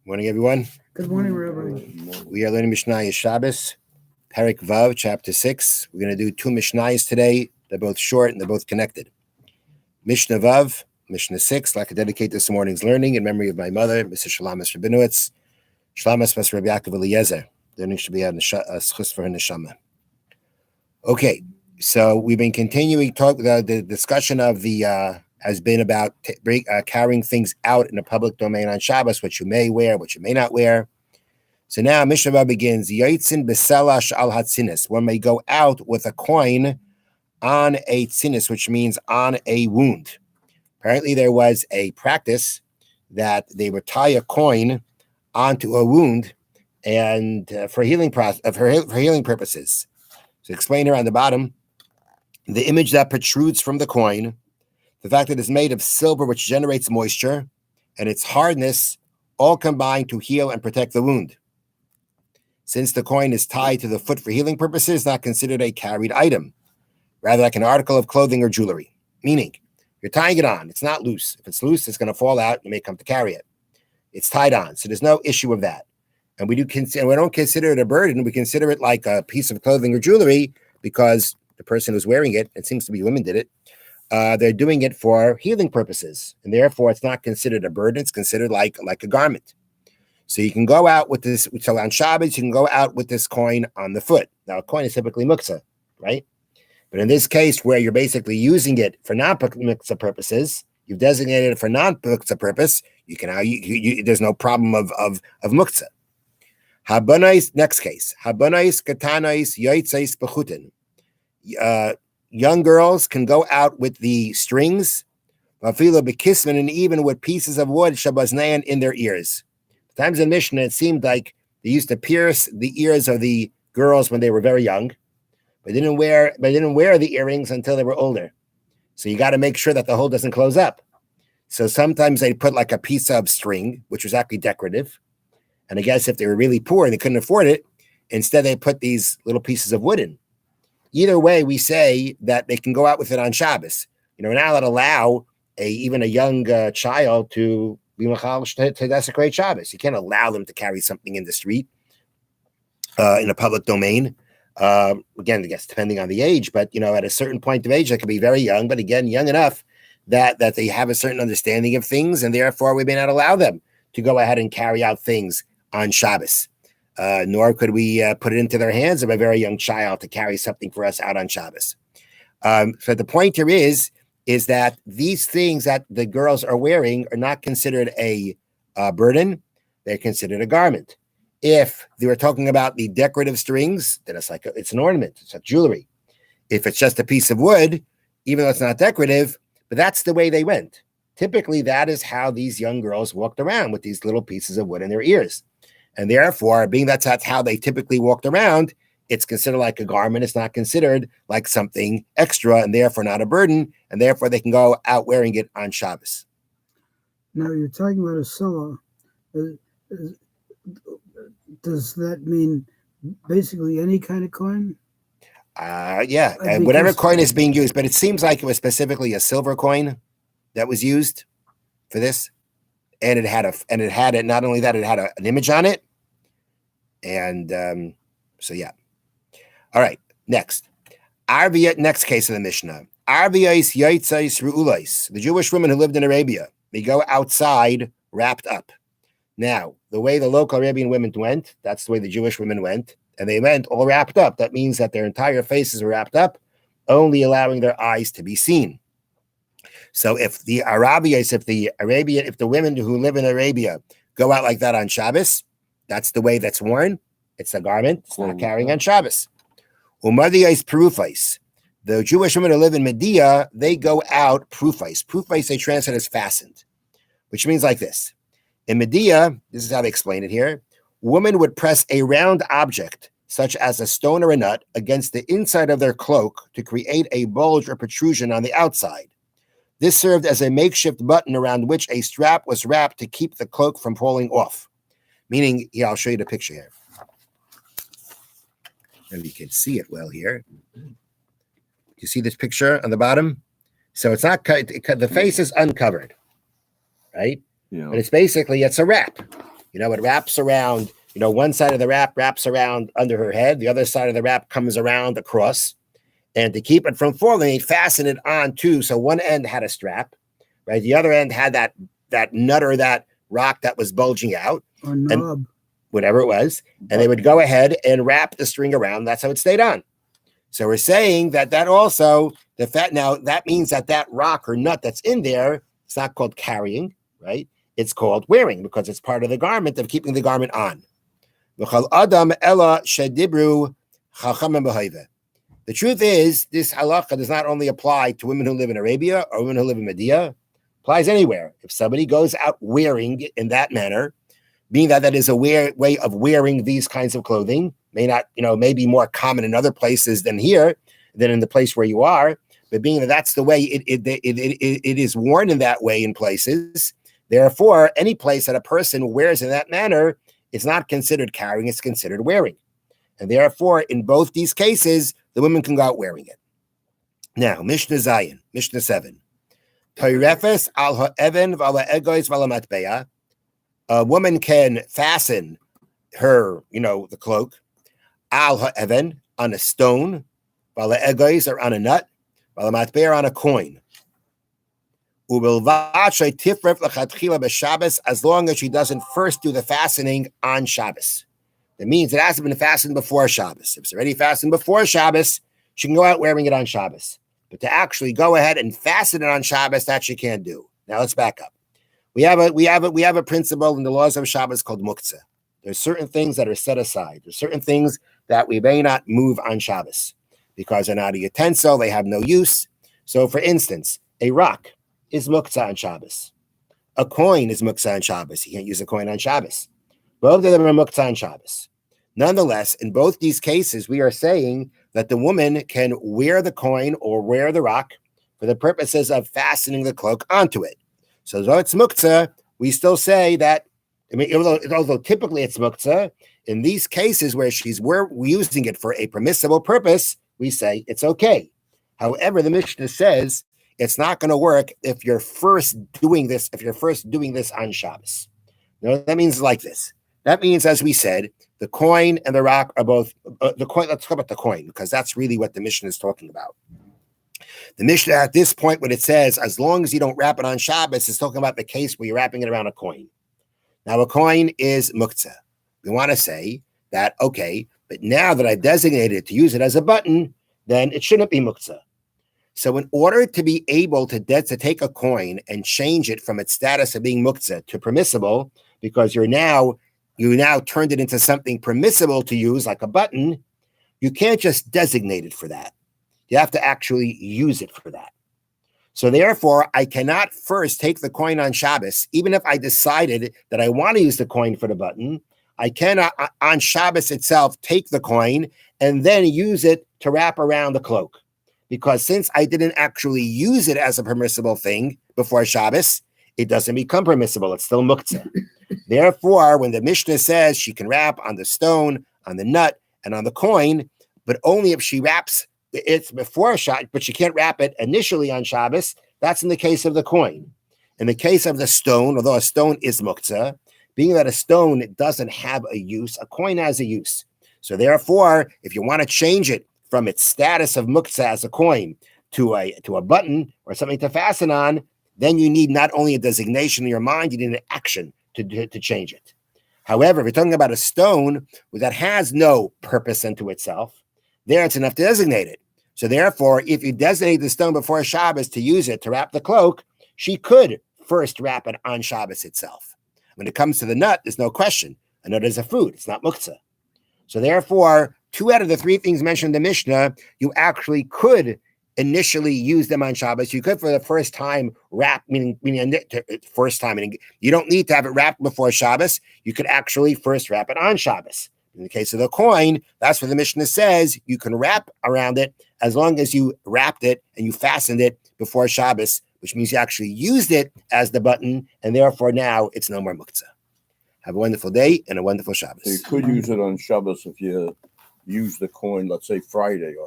Morning, everyone. Good morning, Rabbi. We are learning Mishnah Shabbos, Perek Vav, chapter 6. We're going to do two Mishnayos today. They're both short and they're both connected. Mishnah Vav, Mishnah 6. I'd like to dedicate this morning's learning in memory of my mother, Mrs. Shalamas Rabinowitz, Shalamas Mas Rabbi Yaakov Eliezer. The learning should be a schus for her neshama. Okay, so we've been continuing the discussion of the has been about carrying things out in the public domain on Shabbos, what you may wear, what you may not wear. So now Mishnah Vav begins, Yotzin b'selash al hatzinis. One may go out with a coin on a tzinis, which means on a wound. Apparently there was a practice that they would tie a coin onto a wound and for healing purposes. So explain here on the bottom, the image that protrudes from the coin, the fact that it's made of silver, which generates moisture, and its hardness, all combine to heal and protect the wound. Since the coin is tied to the foot for healing purposes, not considered a carried item, rather like an article of clothing or jewelry. Meaning, you're tying it on. It's not loose. If it's loose, it's going to fall out. You may come to carry it. It's tied on, so there's no issue of that. And we don't consider it a burden. We consider it like a piece of clothing or jewelry because the person who's wearing it, it seems to be women did it, they're doing it for healing purposes, and therefore it's not considered a burden. It's considered like a garment. So you can go out with this. So on Shabbos, you can go out with this coin on the foot. Now, a coin is typically muktzah, right? But in this case, where you're basically using it for non-muktzah purposes, you've designated it for non-muktzah purpose. You can there's no problem of muktzah. Habanais, next case. Habanais katanais yoitzais bechutin. Young girls can go out with the strings, and even with pieces of wood shabaznayan in their ears. Times in Mishnah, it seemed like they used to pierce the ears of the girls when they were very young, but they didn't wear the earrings until they were older. So you got to make sure that the hole doesn't close up. So sometimes they put like a piece of string, which was actually decorative. And I guess if they were really poor and they couldn't afford it, instead they put these little pieces of wood in. Either way, we say that they can go out with it on Shabbos. We're not allowed to allow even a young child to be machal to desecrate Shabbos. You can't allow them to carry something in the street, in a public domain. Again, I guess depending on the age, but at a certain point of age, they could be very young, but again, young enough that they have a certain understanding of things, and therefore we may not allow them to go ahead and carry out things on Shabbos. Nor could we put it into their hands of a very young child to carry something for us out on Shabbos. So the point here is that these things that the girls are wearing are not considered a burden. They're considered a garment. If they were talking about the decorative strings, then it's an ornament. It's like jewelry. If it's just a piece of wood, even though it's not decorative, but that's the way they went. Typically, that is how these young girls walked around, with these little pieces of wood in their ears. And therefore, being that's how they typically walked around, it's considered like a garment. It's not considered like something extra, and therefore not a burden, and therefore they can go out wearing it on Shabbos. Now, you're talking about a selah. Does that mean basically any kind of coin? Yeah, whatever coin is being used, but it seems like it was specifically a silver coin that was used for this. And it had not only that, it had an image on it. And so, yeah. All right. Next. Next case of the Mishnah. The Jewish women who lived in Arabia, they go outside wrapped up. Now, the way the local Arabian women went, that's the way the Jewish women went. And they went all wrapped up. That means that their entire faces were wrapped up, only allowing their eyes to be seen. So if the women who live in Arabia go out like that on Shabbos, that's the way that's worn. It's a garment. It's not carrying on Shabbos. Umadiyais perufais. The Jewish women who live in Medea, they go out perufais. Perufais they translate as fastened, which means like this. In Medea, this is how they explain it here. Women would press a round object, such as a stone or a nut, against the inside of their cloak to create a bulge or protrusion on the outside. This served as a makeshift button around which a strap was wrapped to keep the cloak from falling off. Meaning, I'll show you the picture here. And you can see it well here. You see this picture on the bottom? So it's not the face is uncovered, right? Yeah. But it's a wrap. It wraps around, one side of the wrap wraps around under her head. The other side of the wrap comes around across. And to keep it from falling, they fastened it on too. So one end had a strap, right? The other end had that nut or that rock that was bulging out. Or knob. Whatever it was. And they would go ahead and wrap the string around. That's how it stayed on. So we're saying that also, that means that rock or nut that's in there, it's not called carrying, right? It's called wearing because it's part of the garment of keeping the garment on. The truth is, this halacha does not only apply to women who live in Arabia or women who live in Medina, applies anywhere. If somebody goes out wearing in that manner, being that is a way of wearing these kinds of clothing, may be more common in other places than here, than in the place where you are, but being that that's the way it is worn in that way in places, therefore, any place that a person wears in that manner is not considered carrying, it's considered wearing. And therefore, in both these cases, the women can go out wearing it. Now, Mishna Zayin, Mishna 7. Toirefes al ha'even v'ala egois v'ala matbeya. A woman can fasten her, the cloak, al ha'even, on a stone, v'ala egois, or on a nut, v'ala matbeya, on a coin. Ubilvat she'tifref l'chatchila b'Shabbos, as long as she doesn't first do the fastening on Shabbos. That means it hasn't been fastened before Shabbos. If it's already fastened before Shabbos, she can go out wearing it on Shabbos. But to actually go ahead and fasten it on Shabbos, that she can't do. Now let's back up. We have a principle in the laws of Shabbos called muktzah. There's certain things that are set aside. There's certain things that we may not move on Shabbos because they're not a utensil, they have no use. So for instance, a rock is muktzah on Shabbos. A coin is muktzah on Shabbos. You can't use a coin on Shabbos. Both of them are muktzah on Shabbos. Nonetheless, in both these cases, we are saying that the woman can wear the coin or wear the rock for the purposes of fastening the cloak onto it. So though it's muktzah, we still say that, although typically it's muktzah, in these cases where we're using it for a permissible purpose, we say it's okay. However, the Mishnah says it's not going to work if you're first doing this on Shabbos. Now, that means like this. That means, as we said, the coin and the rock are both the coin. Let's talk about the coin because that's really what the Mishnah is talking about. The Mishnah at this point, when it says, as long as you don't wrap it on Shabbos, is talking about the case where you're wrapping it around a coin. Now, a coin is muktzah. We want to say that, okay, but now that I've designated it to use it as a button, then it shouldn't be muktzah. So in order to be able to take a coin and change it from its status of being muktzah to permissible, because you now turned it into something permissible to use, like a button, you can't just designate it for that. You have to actually use it for that. So therefore, I cannot first take the coin on Shabbos, even if I decided that I want to use the coin for the button. I cannot, on Shabbos itself, take the coin and then use it to wrap around the cloak. Because since I didn't actually use it as a permissible thing before Shabbos, it doesn't become permissible. It's still muktzah. Therefore, when the Mishnah says she can wrap on the stone, on the nut, and on the coin, but only if she wraps it before Shabbos, but she can't wrap it initially on Shabbos, that's in the case of the coin. In the case of the stone, although a stone is muktzah, being that a stone doesn't have a use, a coin has a use. So therefore, if you want to change it from its status of muktzah as a coin to a button or something to fasten on, then you need not only a designation in your mind, you need an action to change it. However, if you're talking about a stone that has no purpose unto itself, there it's enough to designate it. So therefore, if you designate the stone before Shabbos to use it to wrap the cloak, she could first wrap it on Shabbos itself. When it comes to the nut, there's no question. A nut is a food. It's not muktzah. So therefore, 2 out of the 3 things mentioned in the Mishnah, you actually could initially use them on Shabbos. You could, for the first time, wrap, meaning first time, meaning you don't need to have it wrapped before Shabbos. You could actually first wrap it on Shabbos. In the case of the coin, that's what the Mishnah says. You can wrap around it as long as you wrapped it and you fastened it before Shabbos, which means you actually used it as the button, and therefore now it's no more muktzah. Have a wonderful day and a wonderful Shabbos. So you could use it on Shabbos if you use the coin, let's say Friday or